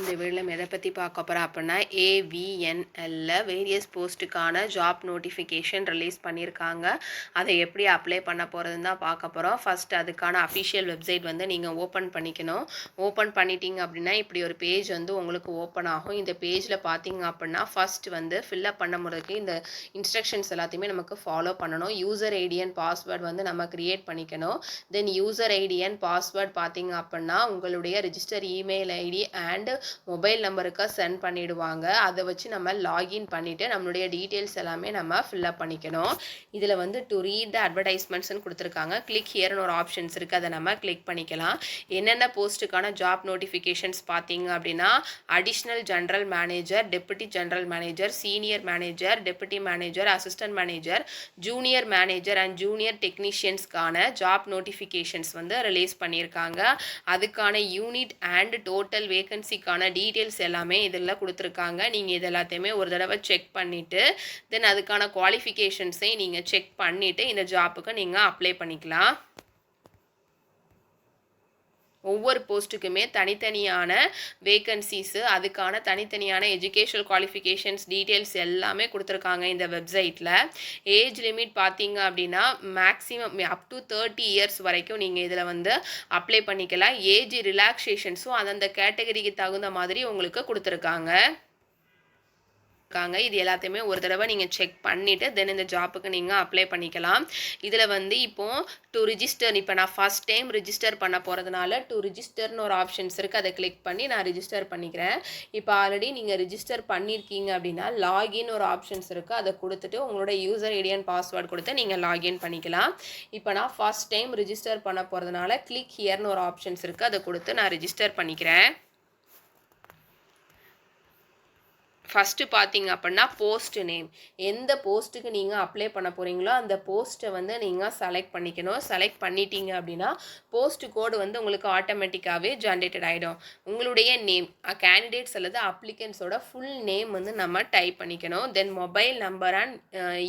இந்த வீடியோல நம்ம எதை பற்றி பார்க்க போகிறோம் அப்படின்னா AVNL வேரியஸ் போஸ்ட்டுக்கான ஜாப் நோட்டிஃபிகேஷன் ரிலீஸ் பண்ணியிருக்காங்க. அதை எப்படி அப்ளை பண்ண போகிறதுன்னு தான் பார்க்க போகிறோம். ஃபர்ஸ்ட் அதுக்கான அஃபிஷியல் வெப்சைட் வந்து நீங்கள் ஓப்பன் பண்ணிக்கணும். ஓப்பன் பண்ணிட்டீங்க அப்படின்னா இப்படி ஒரு பேஜ் வந்து உங்களுக்கு ஓப்பன் ஆகும். இந்த பேஜில் பார்த்தீங்க அப்படின்னா ஃபர்ஸ்ட் வந்து ஃபில்அப் பண்ண முறைக்கு இந்த இன்ஸ்ட்ரக்ஷன்ஸ் எல்லாத்தையுமே நமக்கு ஃபாலோ பண்ணணும். யூசர் ஐடி அண்ட் பாஸ்வேர்டு வந்து நம்ம கிரியேட் பண்ணிக்கணும். Then user ID and password பார்த்தீங்க அப்படின்னா உங்களுடைய register email ID and mobile நம்பருக்கு சென்ட் பண்ணிடுவாங்க. அதை வச்சு நம்ம லாகின் பண்ணிவிட்டு நம்மளுடைய டீட்டெயில்ஸ் எல்லாமே நம்ம ஃபில்அப் பண்ணிக்கணும். இதில் வந்து டு ரீட் த அட்வர்டைஸ்மெண்ட்ஸ்னு கொடுத்துருக்காங்க. கிளிக் ஹியர்னு ஒரு ஆப்ஷன்ஸ் இருக்குது, அதை நம்ம கிளிக் பண்ணிக்கலாம். என்னென்ன போஸ்ட்டுக்கான ஜாப் நோட்டிஃபிகேஷன்ஸ் பார்த்தீங்க அப்படின்னா additional general manager, deputy general manager, senior manager, deputy manager, assistant manager, junior manager and junior டெக்னீஷியன்ஸ்க்கான ஜாப் நோட்டிஃபிகேஷன்ஸ் வந்து ரிலீஸ் பண்ணியிருக்காங்க. அதுக்கான யூனிட் அண்ட் டோட்டல் வேகன்சிக்கான டீட்டெயில்ஸ் எல்லாமே இதில் கொடுத்துருக்காங்க. நீங்கள் இது எல்லாத்தையுமே ஒரு தடவை செக் பண்ணிவிட்டு தென் அதுக்கான குவாலிஃபிகேஷன்ஸை நீங்கள் செக் பண்ணிவிட்டு இந்த ஜாப்புக்கு நீங்கள் அப்ளை பண்ணிக்கலாம். ஒவ்வொரு போஸ்ட்டுக்குமே தனித்தனியான வேகன்சிஸு, அதுக்கான தனித்தனியான எஜுகேஷனல் குவாலிஃபிகேஷன்ஸ் டீட்டெயில்ஸ் எல்லாமே கொடுத்துருக்காங்க இந்த வெப்சைட்டில். ஏஜ் லிமிட் பார்த்தீங்க அப்படின்னா மேக்ஸிமம் அப் டு 30 இயர்ஸ் வரைக்கும் நீங்கள் இதில் வந்து அப்ளை பண்ணிக்கலாம். ஏஜ் ரிலாக்ஸேஷன்ஸும் அந்தந்த கேட்டகரிக்கு தகுந்த மாதிரி உங்களுக்கு கொடுத்துருக்காங்க. இது எல்லாத்தையுமே ஒரு தடவை நீங்கள் செக் பண்ணிவிட்டு தென் இந்த ஜாப்புக்கு நீங்கள் அப்ளை பண்ணிக்கலாம். இதில் வந்து இப்போது டு ரிஜிஸ்டர், இப்போ நான் ஃபஸ்ட் டைம் ரிஜிஸ்டர் பண்ண போகிறதுனால டு ரிஜிஸ்டர்னு ஒரு ஆப்ஷன்ஸ் இருக்குது, அதை கிளிக் பண்ணி நான் ரிஜிஸ்டர் பண்ணிக்கிறேன். இப்போ ஆல்ரெடி நீங்கள் ரிஜிஸ்டர் பண்ணியிருக்கீங்க அப்படின்னா லாகின் ஒரு ஆப்ஷன்ஸ் இருக்குது, அதை கொடுத்துட்டு உங்களோட யூசர் ஐடி அண்ட் பாஸ்வேர்டு கொடுத்து நீங்கள் லாகின் பண்ணிக்கலாம். இப்போ நான் ஃபஸ்ட் டைம் ரிஜிஸ்டர் பண்ண போகிறதுனால கிளிக் ஹியர்னு ஒரு ஆப்ஷன்ஸ் இருக்குது, அதை கொடுத்து நான் ரிஜிஸ்டர் பண்ணிக்கிறேன். ஃபஸ்ட்டு பார்த்தீங்க அப்படின்னா போஸ்ட் நேம், எந்த போஸ்ட்டுக்கு நீங்கள் அப்ளை பண்ண போகிறீங்களோ அந்த போஸ்ட்டை வந்து நீங்கள் செலக்ட் பண்ணிக்கணும். செலக்ட் பண்ணிட்டீங்க அப்படின்னா போஸ்ட் கோடு வந்து உங்களுக்கு ஆட்டோமேட்டிக்காகவே ஜென்ரேட்டட் ஆகிடும். உங்களுடைய நேம், கேண்டிடேட்ஸ் அல்லது அப்ளிகன்ஸோட ஃபுல் நேம் வந்து நம்ம டைப் பண்ணிக்கணும். Then mobile number and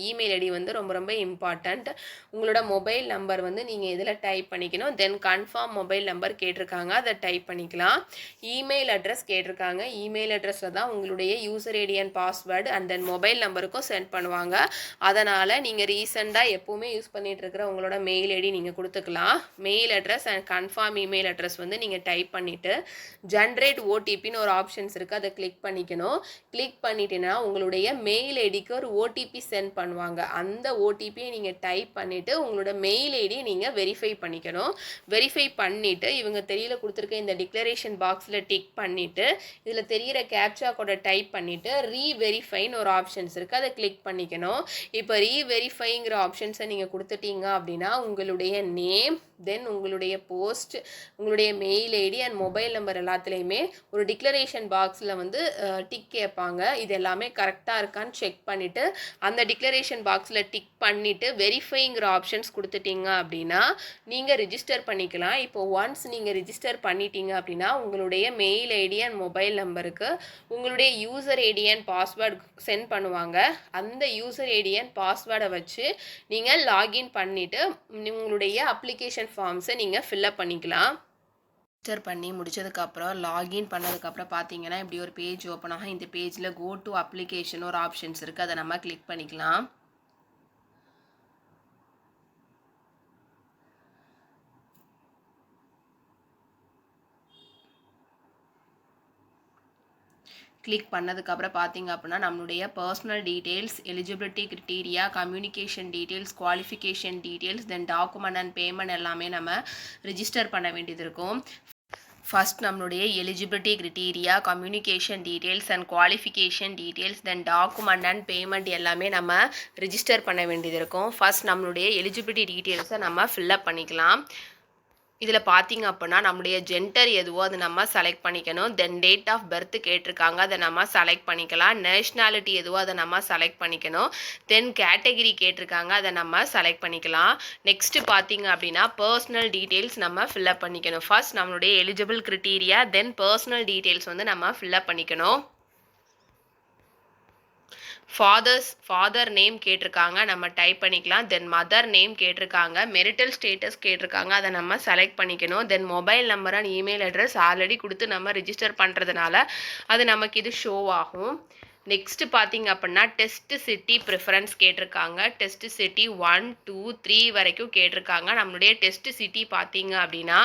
email ID வந்து ரொம்ப ரொம்ப இம்பார்ட்டண்ட். உங்களோட மொபைல் நம்பர் வந்து நீங்கள் இதில் டைப் பண்ணிக்கணும். தென் கன்ஃபார்ம் மொபைல் நம்பர் கேட்டிருக்காங்க, அதை டைப் பண்ணிக்கலாம். இமெயில் அட்ரஸ் கேட்டிருக்காங்க, இமெயில் அட்ரஸில் தான் உங்களுடைய user ID and password and then mobile நம்பருக்கும் சென்ட் பண்ணுவாங்க. அதனால் நீங்கள் ரீசெண்டாக எப்போவுமே யூஸ் பண்ணிகிட்டு இருக்கிற உங்களோட மெயில் ஐடி நீங்கள் கொடுத்துக்கலாம். Mail address and confirm email address வந்து நீங்கள் டைப் பண்ணிவிட்டு ஜென்ரேட் ஓடிபின்னு ஒரு ஆப்ஷன்ஸ் இருக்குது, அதை கிளிக் பண்ணிக்கணும். கிளிக் பண்ணிட்டீங்கன்னா உங்களுடைய மெயில் ஐடிக்கு ஒரு ஓடிபி சென்ட் பண்ணுவாங்க. அந்த ஓடிபியை நீங்கள் டைப் பண்ணிவிட்டு உங்களோட மெயில் ஐடி நீங்கள் வெரிஃபை பண்ணிக்கணும். வெரிஃபை பண்ணிவிட்டு இவங்க தெரியல கொடுத்துருக்க இந்த டிக்ளரேஷன் பாக்ஸில் டிக் பண்ணிவிட்டு இதில் தெரிகிற கேப்சா கோடை டைப் பண்ணிவிட்டு ரீவெரிஃபைன்னு ஒரு ஆப்ஷன்ஸ் இருக்குது, அதை கிளிக் பண்ணிக்கணும். இப்போ ரீவெரிஃபைங்கிற ஆப்ஷன்ஸை நீங்கள் கொடுத்துட்டீங்க அப்படின்னா உங்களுடைய நேம், தென் உங்களுடைய போஸ்ட், உங்களுடைய mail ID and mobile number எல்லாத்துலேயுமே ஒரு டிக்ளரேஷன் பாக்ஸில் வந்து டிக் கேட்பாங்க. இது எல்லாமே கரெக்டாக இருக்கான்னு செக் பண்ணிவிட்டு அந்த டிக்ளரேஷன் பாக்ஸில் டிக் பண்ணிவிட்டு வெரிஃபைங்கிற ஆப்ஷன்ஸ் கொடுத்துட்டீங்க அப்படின்னா நீங்கள் ரிஜிஸ்டர் பண்ணிக்கலாம். இப்போ ஒன்ஸ் நீங்கள் ரிஜிஸ்டர் பண்ணிட்டீங்க அப்படின்னா உங்களுடைய மெயில் ஐடி அண்ட் மொபைல் நம்பருக்கு உங்களுடைய user ID and password sent பண்ணுவாங்க. அந்த யூசர் ஐடி அண்ட் பாஸ்வேர்டை வச்சு நீங்கள் லாகின் பண்ணிவிட்டு உங்களுடைய அப்ளிகேஷன் ஃபார்ம்ஸை நீங்கள் ஃபில்அப் பண்ணிக்கலாம். ரிஜிஸ்டர் பண்ணி முடிச்சதுக்கப்புறம் லாகின் பண்ணதுக்கப்புறம் பார்த்தீங்கன்னா இப்படி ஒரு பேஜ் ஓப்பன் ஆகும். இந்த பேஜில் கோ டு அப்ளிகேஷன் ஒரு ஆப்ஷன்ஸ் இருக்குது, அதை நம்ம கிளிக் பண்ணிக்கலாம். கிளிக் பண்ணதுக்கப்புறம் பார்த்தீங்க அப்படின்னா நம்மளுடைய personal details, eligibility criteria, communication details, qualification details, then document and payment எல்லாமே நம்ம ரிஜிஸ்டர் பண்ண வேண்டியது இருக்கும். ஃபர்ஸ்ட் நம்மளுடைய eligibility criteria, communication details and qualification details, then document and payment எல்லாமே நம்ம ரிஜிஸ்டர் பண்ண வேண்டியது இருக்கும். ஃபர்ஸ்ட் நம்மளுடைய எலிஜிபிலிட்டி டீட்டெயில்ஸை நம்ம ஃபில்அப் பண்ணிக்கலாம். இதில் பார்த்தீங்க அப்படின்னா நம்முடைய ஜெண்டர் எதுவோ அதை நம்ம செலக்ட் பண்ணிக்கணும். தென் டேட் ஆஃப் பர்த் கேட்டிருக்காங்க, அதை நம்ம செலக்ட் பண்ணிக்கலாம். நேஷ்னாலிட்டி எதுவோ அதை நம்ம செலக்ட் பண்ணிக்கணும். தென் கேட்டகிரி கேட்டிருக்காங்க, அதை நம்ம செலக்ட் பண்ணிக்கலாம். நெக்ஸ்ட்டு பார்த்தீங்க அப்படின்னா பர்சனல் டீட்டெயில்ஸ் நம்ம ஃபில்அப் பண்ணிக்கணும். ஃபர்ஸ்ட் நம்மளுடைய எலிஜிபிள் கிரிட்டீரியா, தென் பர்சனல் டீட்டெயில்ஸ் வந்து நம்ம ஃபில்அப் பண்ணிக்கணும். ஃபாதர் நேம் கேட்டிருக்காங்க, நம்ம டைப் பண்ணிக்கலாம். தென் மதர் நேம் கேட்டிருக்காங்க, மெரிட்டல் ஸ்டேட்டஸ் கேட்டிருக்காங்க, அதை நம்ம செலக்ட் பண்ணிக்கணும். Then mobile number and email address already கொடுத்து நம்ம ரிஜிஸ்டர் பண்ணுறதுனால அது நமக்கு இது ஷோ ஆகும். நெக்ஸ்ட் பார்த்தீங்க அப்படின்னா டெஸ்ட் சிட்டி ப்ரிஃபரன்ஸ் கேட்டிருக்காங்க. டெஸ்ட் சிட்டி 1, 2, 3 வரைக்கும் கேட்டிருக்காங்க. நம்மளுடைய டெஸ்ட் சிட்டி பார்த்தீங்க அப்படின்னா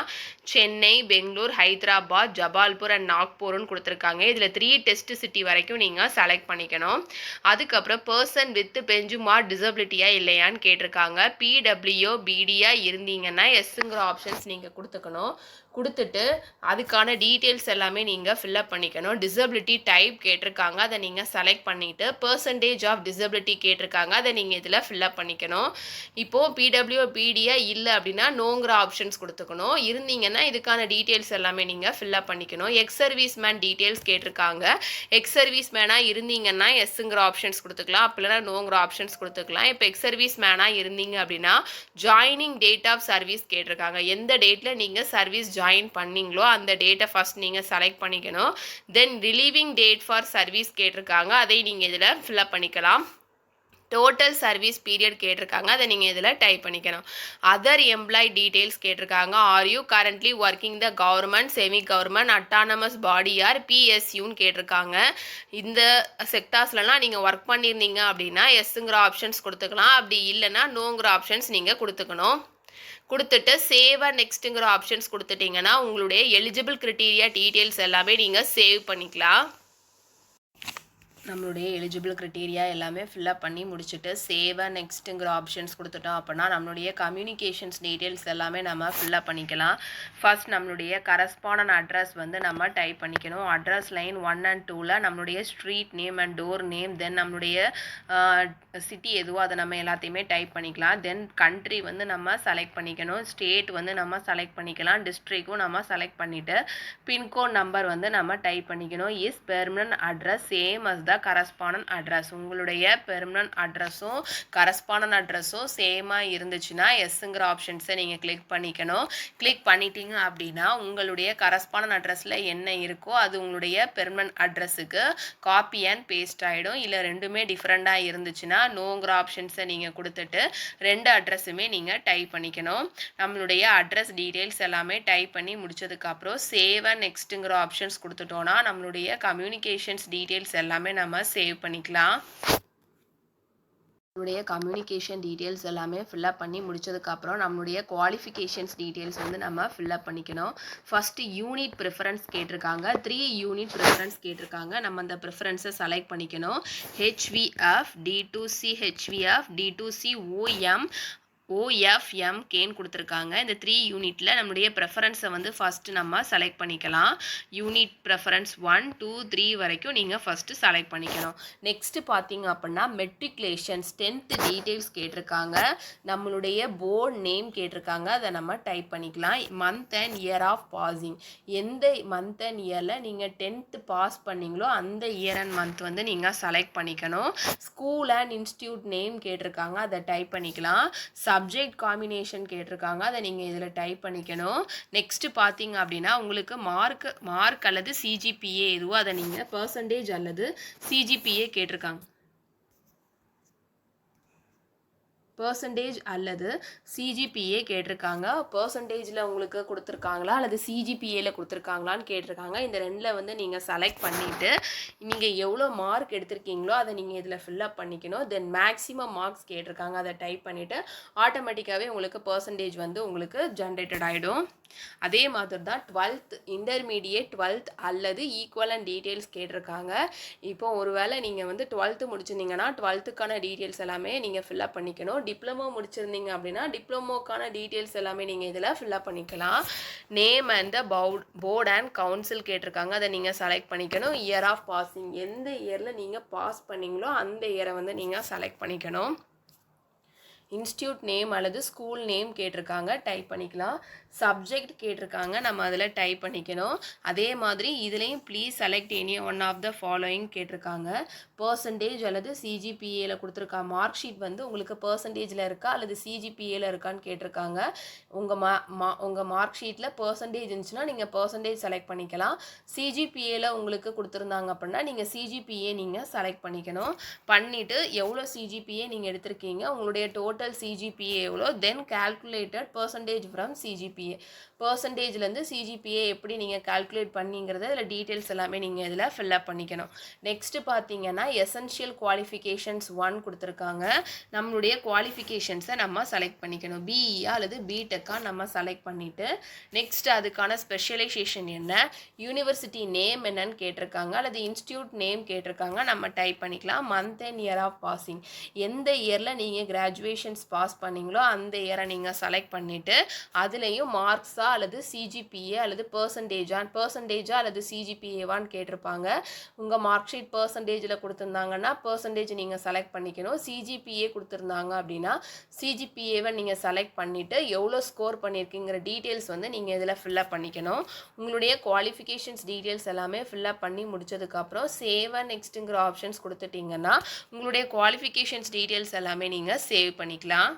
சென்னை, பெங்களூர், ஹைதராபாத், ஜபால்பூர் அண்ட் நாக்பூர்னு கொடுத்துருக்காங்க. இதில் 3 டெஸ்ட் சிட்டி வரைக்கும் நீங்கள் செலக்ட் பண்ணிக்கணும். அதுக்கப்புறம் பர்சன் வித் பெஞ்சுமார்க் டிசபிலிட்டியா இல்லையான்னு கேட்டிருக்காங்க. பிடபிள்யூ பிடியா இருந்தீங்கன்னா எஸ்ங்கிற ஆப்ஷன்ஸ் நீங்கள் கொடுத்துக்கணும். கொடுத்துட்டு அதுக்கான டீட்டெயில்ஸ் எல்லாமே நீங்கள் ஃபில்அப் பண்ணிக்கணும். டிசபிலிட்டி டைப் கேட்டிருக்காங்க, அதை நீங்கள் செலக்ட் பண்ணிவிட்டு பர்சன்டேஜ் ஆஃப் டிசபிலிட்டி கேட்டிருக்காங்க, அதை நீங்கள் இதில் ஃபில்அப் பண்ணிக்கணும். இப்போது பிடபிள்யூ பிடியா இல்லை அப்படின்னா நோங்கிற ஆப்ஷன்ஸ் கொடுத்துக்கணும். இருந்தீங்கன்னா இதுக்கான டீட்டெயில்ஸ் எல்லாமே நீங்கள் ஃபில்அப் பண்ணிக்கணும். எக்ஸ் சர்வீஸ் மேன் டீட்டெயில்ஸ் கேட்டிருக்காங்க. எக்ஸ் சர்வீஸ் மேனாக இருந்தீங்கன்னா எஸ்ங்கிற ஆப்ஷன்ஸ் கொடுத்துக்கலாம், அப்படின்னா நோங்கிற ஆப்ஷன்ஸ் கொடுத்துக்கலாம். இப்போ எக்ஸ் சர்வீஸ் மேனாக இருந்தீங்க அப்படின்னா ஜாயினிங் டேட் ஆஃப் சர்வீஸ் கேட்டிருக்காங்க. எந்த டேட்டில் நீங்கள் சர்வீஸ் ஜாயின் பண்ணீங்களோ அந்த டேட்டை ஃபஸ்ட் நீங்கள் செலக்ட் பண்ணிக்கணும். தென் ரிலீவிங் டேட் ஃபார் சர்வீஸ் கேட்டிருக்காங்க, அதை நீங்கள் இதில் ஃபில்அப் பண்ணிக்கலாம். டோட்டல் சர்வீஸ் பீரியட் கேட்டிருக்காங்க, அதை நீங்கள் இதில் டைப் பண்ணிக்கணும். அதர் எம்ப்ளாய் டீட்டெயில்ஸ் கேட்டிருக்காங்க. Are you currently working the government, semi government, autonomous body or பிஎஸ்யூன்னு கேட்டிருக்காங்க. இந்த செக்டார்ஸ்லாம் நீங்கள் ஒர்க் பண்ணியிருந்தீங்க அப்படின்னா எஸ்ங்கிற ஆப்ஷன்ஸ் கொடுத்துக்கலாம், அப்படி இல்லைன்னா நோங்கிற ஆப்ஷன்ஸ் நீங்கள் கொடுத்துக்கணும். கொடுத்துட்டு சேவ் அண்ட் நெக்ஸ்ட்டுங்கிற ஆப்ஷன்ஸ் கொடுத்துட்டிங்கன்னா உங்களுடைய எலிஜிபிள் கிரைட்டீரியா டீட்டெயில்ஸ் எல்லாமே நீங்கள் சேவ் பண்ணிக்கலாம். நம்மளுடைய எலிஜிபிள் கிரைட்டீரியா எல்லாமே ஃபில்அப் பண்ணி முடிச்சுட்டு சேவ் அண்ட் நெக்ஸ்ட்டுங்கிற ஆப்ஷன்ஸ் கொடுத்துட்டோம் அப்படின்னா நம்மளுடைய கம்யூனிகேஷன்ஸ் டீட்டெயில்ஸ் எல்லாமே நம்ம ஃபில்அப் பண்ணிக்கலாம். ஃபர்ஸ்ட் நம்மளுடைய கரஸ்பாண்டன்ட் அட்ரஸ் வந்து நம்ம டைப் பண்ணிக்கணும். அட்ரஸ் லைன் 1 and 2ல் நம்மளுடைய street name and door name, then நம்மளுடைய சிட்டி எதுவோ அதை நம்ம எல்லாத்தையுமே டைப் பண்ணிக்கலாம். தென் கண்ட்ரி வந்து நம்ம செலக்ட் பண்ணிக்கணும். ஸ்டேட் வந்து நம்ம செலக்ட் பண்ணிக்கலாம். டிஸ்ட்ரிக்டும் நம்ம செலக்ட் பண்ணிவிட்டு பின்கோட் நம்பர் வந்து நம்ம டைப் பண்ணிக்கணும். Is permanent address same as the correspondent address. உங்களுடைய பெர்மனன்ட் அட்ரஸும் கரஸ்பாண்டன்ட் அட்ரஸும் சேமாக இருந்துச்சுன்னா எஸ்ங்கிற ஆப்ஷன்ஸை நீங்கள் கிளிக் பண்ணிக்கணும். கிளிக் பண்ணிட்டீங்க அப்படின்னா உங்களுடைய கரஸ்பாண்டன்ட் அட்ரஸில் என்ன இருக்கோ அது உங்களுடைய பெர்மனன்ட் அட்ரஸுக்கு காப்பி அண்ட் பேஸ்ட் ஆகிடும். இல்லை ரெண்டுமே டிஃப்ரெண்ட்டாக இருந்துச்சுன்னா நோங்கிற ஆப்ஷன்ஸை நீங்கள் கொடுத்துட்டு 2 அட்ரஸுமே நீங்கள் டைப் பண்ணிக்கணும். நம்மளுடைய அட்ரஸ் டீட்டெயில்ஸ் எல்லாமே டைப் பண்ணி முடிச்சதுக்கப்புறம் சேவ் அண்ட் நெக்ஸ்ட்டுங்கிற ஆப்ஷன்ஸ் கொடுத்துட்டோன்னா நம்மளுடைய கம்யூனிகேஷன்ஸ் டீட்டெயில்ஸ் எல்லாமே நம்ம சேவ் பண்ணிக்கலாம். நம்மளுடைய கம்யூனிகேஷன் டீட்டெயில்ஸ் எல்லாமே ஃபில்அப் பண்ணி முடிச்சதுக்கப்புறம் நம்மளுடைய குவாலிஃபிகேஷன்ஸ் டீட்டெயில்ஸ் வந்து நம்ம ஃபில்அப் பண்ணிக்கணும். ஃபஸ்ட்டு யூனிட் ப்ரிஃபரன்ஸ் கேட்டிருக்காங்க. 3 யூனிட் ப்ரிஃபரன்ஸ் கேட்டிருக்காங்க. நம்ம அந்த ப்ரிஃபரன்ஸை செலக்ட் பண்ணிக்கணும். HVF, D2C HVF, D2C OFMKன்னு கொடுத்துருக்காங்க. இந்த 3 யூனிட்டில் நம்மளுடைய ப்ரெஃபரன்ஸை வந்து ஃபஸ்ட்டு நம்ம செலக்ட் பண்ணிக்கலாம். யூனிட் ப்ரெஃபரன்ஸ் 1, 2, 3 வரைக்கும் நீங்கள் ஃபஸ்ட்டு செலக்ட் பண்ணிக்கணும். நெக்ஸ்ட்டு பார்த்தீங்க அப்படின்னா மெட்ரிகுலேஷன்ஸ் 10th டீட்டெயில்ஸ் கேட்டிருக்காங்க. நம்மளுடைய போர்டு நேம் கேட்டிருக்காங்க, அதை நம்ம டைப் பண்ணிக்கலாம். Month and year of passing, எந்த மந்த் அண்ட் இயரில் நீங்கள் 10th பாஸ் பண்ணீங்களோ அந்த இயர் அண்ட் மந்த் வந்து நீங்கள் செலக்ட் பண்ணிக்கணும். ஸ்கூல் அண்ட் இன்ஸ்டியூட் நேம் கேட்டிருக்காங்க, அதை டைப் பண்ணிக்கலாம். சப்ஜெக்ட் காம்பினேஷன் கேட்டிருக்காங்க, அதை நீங்கள் இதில் டைப் பண்ணிக்கணும். நெக்ஸ்ட்டு பார்த்தீங்க அப்படின்னா உங்களுக்கு மார்க் அல்லது சிஜிபிஏ எதுவோ அதை நீங்கள் பர்சன்டேஜ் அல்லது சிஜிபிஏ கேட்டிருக்காங்க. பர்சன்டேஜ் அல்லது சிஜிபிஏ கேட்டிருக்காங்க. பர்சன்டேஜில் உங்களுக்கு கொடுத்துருக்காங்களா அல்லது சிஜிபிஏல கொடுத்துருக்காங்களான்னு கேட்டிருக்காங்க. இந்த 2ல் வந்து நீங்கள் செலக்ட் பண்ணிவிட்டு நீங்கள் எவ்வளோ மார்க் எடுத்திருக்கீங்களோ அதை நீங்கள் இதில் ஃபில்அப் பண்ணிக்கணும். தென் மேக்ஸிமம் மார்க்ஸ் கேட்டிருக்காங்க, அதை டைப் பண்ணிவிட்டு ஆட்டோமேட்டிக்காகவே உங்களுக்கு பர்சன்டேஜ் வந்து உங்களுக்கு ஜென்ரேட்டட் ஆகிடும். அதே மாதிரி தான் 12th இன்டர்மீடியேட் 12th அல்லது ஈக்குவலன்ட் டீட்டெயில்ஸ் கேட்டிருக்காங்க. இப்போ ஒருவேளை நீங்கள் வந்து 12th முடிச்சிருந்தீங்கன்னா 12க்கான டீட்டெயில்ஸ் எல்லாமே நீங்கள் ஃபில்அப் பண்ணிக்கணும். டிப்ளமோ முடிச்சிருந்தீங்க அப்படின்னா டிப்ளமோக்கான டீட்டெயில்ஸ் எல்லாமே நீங்கள் இதில் ஃபில்அப் பண்ணிக்கலாம். Name and the board and council கேட்டிருக்காங்க, அதை நீங்கள் செலக்ட் பண்ணிக்கணும். இயர் ஆஃப் பாசிங், எந்த இயரில் நீங்கள் பாஸ் பண்ணீங்களோ அந்த இயரை வந்து நீங்கள் செலக்ட் பண்ணிக்கணும். இன்ஸ்டியூட் நேம் அல்லது ஸ்கூல் நேம் கேட்டிருக்காங்க, டைப் பண்ணிக்கலாம். சப்ஜெக்ட் கேட்டிருக்காங்க, நம்ம அதில் டைப் பண்ணிக்கணும். அதே மாதிரி இதுலேயும் please select any one of the following கேட்டிருக்காங்க. பெர்சன்டேஜ் அல்லது சிஜிபிஏல கொடுத்துருக்கா மார்க் ஷீட் வந்து உங்களுக்கு பெர்சன்டேஜில் இருக்கா அல்லது சிஜிபிஏல இருக்கான்னு கேட்டிருக்காங்க. உங்கள் மார்க் ஷீட்டில் பெர்சன்டேஜ் இருந்துச்சுன்னா நீங்கள் பெர்சன்டேஜ் செலக்ட் பண்ணிக்கலாம். சிஜிபிஏல உங்களுக்கு கொடுத்துருந்தாங்க அப்படின்னா நீங்கள் சிஜிபிஏ நீங்கள் செலக்ட் பண்ணிக்கணும். பண்ணிவிட்டு எவ்வளோ சிஜிபிஏ நீங்கள் எடுத்திருக்கீங்க, உங்களுடைய டோட்டல் சிஜிபிஏ எவ்வளோ, then calculated percentage from CGPA. பெர்சன்டேஜ்லேருந்து சிஜிபிஏ எப்படி நீங்கள் கால்குலேட் பண்ணிங்கிறத இதில் டீட்டெயில்ஸ் எல்லாமே நீங்கள் இதில் ஃபில்அப் பண்ணிக்கணும். நெக்ஸ்ட்டு பார்த்தீங்கன்னா எசென்ஷியல் குவாலிஃபிகேஷன்ஸ் 1 கொடுத்துருக்காங்க. நம்மளுடைய குவாலிஃபிகேஷன்ஸை நம்ம செலக்ட் பண்ணிக்கணும். பிஇயா அல்லது பிடெக்கா நம்ம செலக்ட் பண்ணிவிட்டு நெக்ஸ்ட் அதுக்கான ஸ்பெஷலைசேஷன் என்ன, யூனிவர்சிட்டி நேம் என்னன்னு கேட்டிருக்காங்க அல்லது இன்ஸ்டியூட் நேம் கேட்டிருக்காங்க. நம்ம டைப் பண்ணிக்கலாம். Month and year of passing, எந்த இயரில் நீங்கள் கிராஜுவேஷன்ஸ் பாஸ் பண்ணீங்களோ அந்த இயரை நீங்கள் செலக்ட் பண்ணிவிட்டு அதுலேயும் மார்க்ஸா அல்லது சிஜிபிஏ அல்லது பெர்சன்டேஜா அல்லது சிஜிபிஏவான்னு கேட்டிருப்பாங்க. உங்கள் மார்க் ஷீட் பெர்சன்டேஜில் கொடுத்துருந்தாங்கன்னா பெர்சன்டேஜ் நீங்கள் செலக்ட் பண்ணிக்கணும். சிஜிபிஏ கொடுத்துருந்தாங்க அப்படின்னா சிஜிபிஏவை நீங்கள் செலக்ட் பண்ணிவிட்டு எவ்வளோ ஸ்கோர் பண்ணியிருக்கீங்கிற டீட்டெயில்ஸ் வந்து நீங்கள் இதில் ஃபில்அப் பண்ணிக்கணும். உங்களுடைய குவாலிஃபிகேஷன்ஸ் டீட்டெயில்ஸ் எல்லாமே ஃபில்அப் பண்ணி முடிச்சதுக்கப்புறம் சேவ் அண்ட் நெக்ஸ்ட்டுங்கிற ஆப்ஷன்ஸ் கொடுத்துட்டிங்கன்னா உங்களுடைய குவாலிஃபிகேஷன்ஸ் டீட்டெயில்ஸ் எல்லாமே நீங்கள் சேவ் பண்ணிக்கலாம்.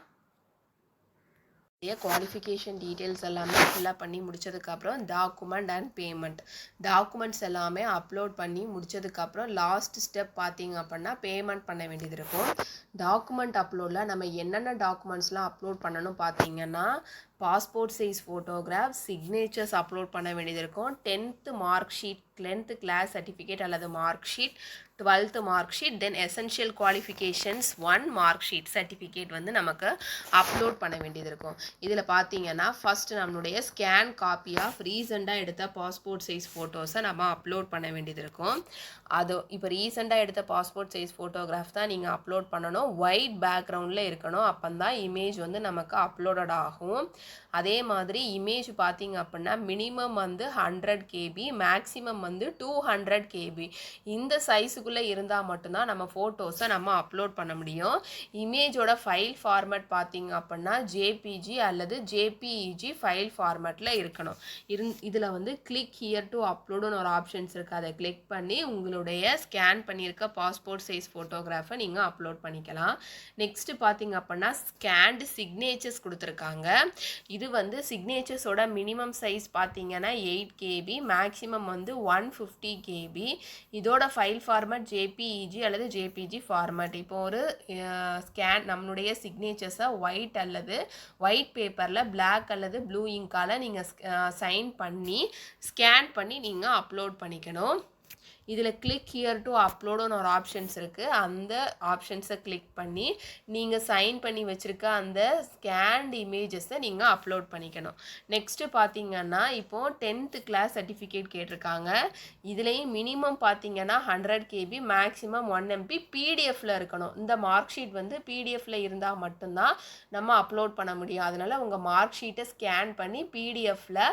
குவாலிஃபிகேஷன் டீட்டெயில்ஸ் எல்லாமே ஃபில்அப் பண்ணி முடிச்சதுக்கப்புறம் டாக்குமெண்ட் அண்ட் பேமெண்ட், டாக்குமெண்ட்ஸ் எல்லாமே அப்லோட் பண்ணி முடிச்சதுக்கப்புறம் லாஸ்ட் ஸ்டெப் பார்த்தீங்க அப்படின்னா பேமெண்ட் பண்ண வேண்டியது இருக்கும். டாக்குமெண்ட் அப்லோடில் நம்ம என்னென்ன டாக்குமெண்ட்ஸ்லாம் அப்லோட் பண்ணணும் பார்த்தீங்கன்னா passport size photograph, signatures upload பண்ண வேண்டியது இருக்கும். 10th mark sheet, 10th class certificate அல்லது mark sheet, 12th mark sheet, then essential qualifications 1 mark sheet certificate வந்து நமக்கு அப்லோட் பண்ண வேண்டியது இருக்கும். இதில் பார்த்தீங்கன்னா ஃபர்ஸ்ட் நம்மளுடைய ஸ்கேன் காப்பி ஆஃப் ரீசெண்டாக எடுத்த பாஸ்போர்ட் சைஸ் ஃபோட்டோஸை நம்ம அப்லோட் பண்ண வேண்டியது இருக்கும். அது இப்போ ரீசெண்டாக எடுத்த பாஸ்போர்ட் சைஸ் ஃபோட்டோகிராஃப் தான் நீங்கள் அப்லோட் பண்ணணும். ஒயிட் பேக்ரவுண்டில் இருக்கணும், அப்போ தான் இமேஜ் வந்து நமக்கு அப்லோடட் ஆகும். அதே மாதிரி இமேஜ் பார்த்தீங்க அப்படின்னா மினிமம் வந்து 100 KB, மேக்ஸிமம் வந்து 200 KB. இந்த சைஸுக்குள்ளே இருந்தால் மட்டும்தான் நம்ம ஃபோட்டோஸை நம்ம அப்லோட் பண்ண முடியும். இமேஜோட ஃபைல் ஃபார்மேட் பார்த்தீங்க அப்படின்னா ஜேபிஜி அல்லது ஜேபிஇஜி ஃபைல் ஃபார்மேட்டில் இருக்கணும். இதில் வந்து கிளிக் ஹியர் டு அப்லோடுன்னு ஒரு ஆப்ஷன்ஸ் இருக்குது. அதை கிளிக் பண்ணி உங்களுடைய ஸ்கேன் பண்ணியிருக்க பாஸ்போர்ட் சைஸ் ஃபோட்டோகிராஃபை நீங்கள் அப்லோட் பண்ணிக்கலாம். நெக்ஸ்ட்டு பார்த்தீங்க அப்படின்னா ஸ்கேன்டு சிக்னேச்சர்ஸ் கொடுத்துருக்காங்க. இது வந்து சிக்னேச்சர்ஸோட மினிமம் சைஸ் பார்த்தீங்கன்னா 8 KB, மேக்ஸிமம் வந்து 150 KB. இதோட ஃபைல் ஃபார்மேட் ஜேபிஇஜி அல்லது ஜேபிஜி ஃபார்மேட். இப்போ ஒரு ஸ்கேன் நம்மளுடைய சிக்னேச்சர்ஸை ஒயிட் பேப்பரில் பிளாக் அல்லது ப்ளூ இங்கால் நீங்கள் சைன் பண்ணி ஸ்கேன் பண்ணி நீங்கள் அப்லோட் பண்ணிக்கணும். இதில் கிளிக் ஹியர் டு அப்லோடுன்னு ஒரு ஆப்ஷன்ஸ் இருக்குது. அந்த ஆப்ஷன்ஸை கிளிக் பண்ணி நீங்கள் சைன் பண்ணி வச்சுருக்க அந்த ஸ்கேன்டு இமேஜஸை நீங்கள் அப்லோட் பண்ணிக்கணும். நெக்ஸ்ட்டு பார்த்தீங்கன்னா இப்போது 10th கிளாஸ் சர்டிஃபிகேட் கேட்டிருக்காங்க. இதுலேயும் மினிமம் பார்த்தீங்கன்னா 100 KB, மேக்ஸிமம் 1 MB பிடிஎஃப்பில் இருக்கணும். இந்த மார்க் ஷீட் வந்து பிடிஎஃப்பில் இருந்தால் மட்டும்தான் நம்ம அப்லோட் பண்ண முடியும். அதனால் உங்கள் மார்க் ஷீட்டை ஸ்கேன் பண்ணி பிடிஎஃப்பில்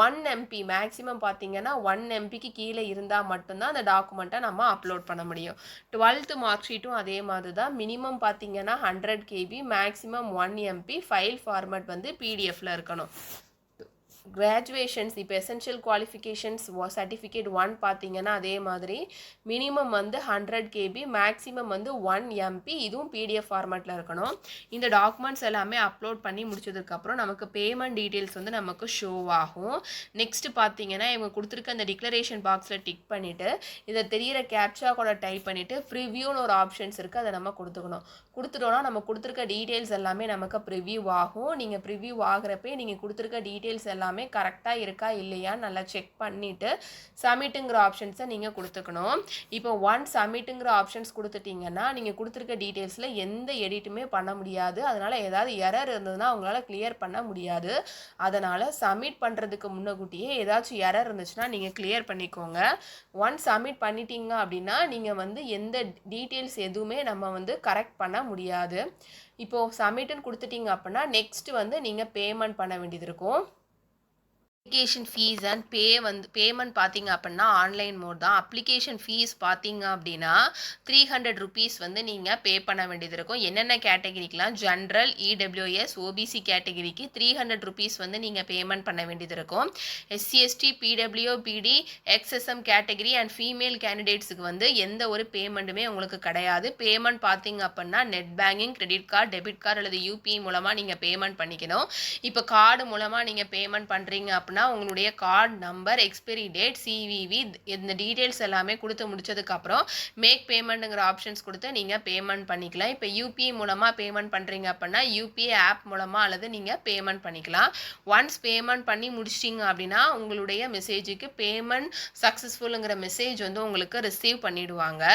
1 MB மேக்ஸிமம் பார்த்தீங்கன்னா 1 MBக்கு கீழே இருந்தால் மட்டும்தான் டாக்குமெண்ட்டை நம்ம அப்லோட் பண்ண முடியும். 12th மார்க் ஷீட்டும் அதே மாதிரி தான். மினிமம் பார்த்தீங்கன்னா 100 KB, maximum 1 MB, file format வந்து பிடிஎஃப்ல இருக்கணும். கிராஜுவேஷன்ஸ் இப்போ எசென்ஷியல் குவாலிஃபிகேஷன்ஸ் சர்டிஃபிகேட் 1 பார்த்தீங்கன்னா அதே மாதிரி மினிமம் வந்து 100 KB, மேக்ஸிமம் வந்து 1 MB, இதுவும் பிடிஎஃப் ஃபார்மேட்டில் இருக்கணும். இந்த டாக்குமெண்ட்ஸ் எல்லாமே அப்லோட் பண்ணி முடிச்சதுக்கப்புறம் நமக்கு பேமெண்ட் டீட்டெயில்ஸ் வந்து நமக்கு ஷோ ஆகும். நெக்ஸ்ட்டு பார்த்தீங்கன்னா இவங்க கொடுத்துருக்க அந்த டிக்ளரேஷன் பாக்ஸில் டிக் பண்ணிவிட்டு இதை தெரியிற கேப்சா கூட டைப் பண்ணிவிட்டு ப்ரிவ்யூன்னு ஒரு ஆப்ஷன்ஸ் இருக்குது, அதை நம்ம கொடுத்துட்டோன்னா நம்ம கொடுத்துருக்க டீட்டெயில்ஸ் எல்லாமே நமக்கு ப்ரிவ்யூ ஆகும். நீங்கள் ப்ரிவ்யூ ஆகிறப்பே நீங்கள் கொடுத்துருக்க டீட்டெயில்ஸ் எல்லாமே கரெக்டாக இருக்கா இல்லையா நல்லா செக் பண்ணிவிட்டு சப்மிட்டுங்கிற ஆப்ஷன்ஸை நீங்கள் கொடுத்துக்கணும். இப்போ சப்மிட்டுங்கிற ஆப்ஷன்ஸ் கொடுத்துட்டிங்கன்னா நீங்கள் கொடுத்துருக்க டீட்டெயில்ஸில் எந்த எடிட்டுமே பண்ண முடியாது. அதனால் ஏதாவது எரர் இருந்ததுன்னா அவங்களால கிளியர் பண்ண முடியாது. அதனால் சப்மிட் பண்ணுறதுக்கு முன்னக்கூட்டியே ஏதாச்சும் எரர் இருந்துச்சுன்னா நீங்கள் கிளியர் பண்ணிக்கோங்க. சப்மிட் பண்ணிட்டீங்க அப்படின்னா நீங்கள் வந்து எந்த டீட்டெயில்ஸ் எதுவுமே நம்ம வந்து கரெக்ட் பண்ண முடியாது. இப்போது சப்மிட்டுன்னு கொடுத்துட்டீங்க அப்படின்னா நெக்ஸ்ட் வந்து நீங்கள் பேமெண்ட் பண்ண வேண்டியது இருக்கும். அப்ளிகேஷன் ஃபீஸ் அண்ட் பேமெண்ட் பார்த்தீங்க அப்படின்னா ஆன்லைன் மோட் தான். அப்ளிகேஷன் ஃபீஸ் பார்த்தீங்க அப்படின்னா ₹300 வந்து நீங்கள் பே பண்ண வேண்டியது இருக்கும். என்னென்ன கேட்டகரிக்கெலாம் ஜென்ரல், இடபிள்யூஎஸ், ஓபிசி கேட்டகரிக்கு ₹300 வந்து நீங்கள் பேமெண்ட் பண்ண வேண்டியது இருக்கும். எஸ்சி, எஸ்டி, பிடபிள்யூ, பிடி, எக்ஸ்எஸ்எம் கேட்டகரி அண்ட் ஃபீமேல் கேண்டிடேட்ஸுக்கு வந்து எந்த ஒரு பேமெண்ட்டுமே உங்களுக்கு கிடையாது. பேமெண்ட் பார்த்தீங்க அப்படின்னா net banking, credit card, debit card அல்லது யூபிஐ மூலமாக நீங்கள் பேமெண்ட் பண்ணிக்கணும். இப்போ கார்டு மூலமாக நீங்கள் பேமெண்ட் பண்ணுறீங்க அப்படின்னா உங்களுடைய card number, expiry date, CVV இந்த டீட்டெயில்ஸ் எல்லாமே கொடுத்து முடிச்சதுக்கப்புறம் மேக் பேமெண்ட்டுங்கிற ஆப்ஷன்ஸ் கொடுத்து நீங்கள் பேமெண்ட் பண்ணிக்கலாம். இப்போ யூபிஐ மூலமாக பேமெண்ட் பண்ணுறீங்க அப்படின்னா யூபிஐ ஆப் மூலமாக அல்லது நீங்கள் பேமெண்ட் பண்ணிக்கலாம். ஒன்ஸ் பேமெண்ட் பண்ணி முடிச்சிட்டிங்க அப்படின்னா உங்களுடைய மெசேஜுக்கு பேமெண்ட் சக்ஸஸ்ஃபுல்லுங்கிற மெசேஜ் வந்து உங்களுக்கு ரிசீவ் பண்ணிடுவாங்க.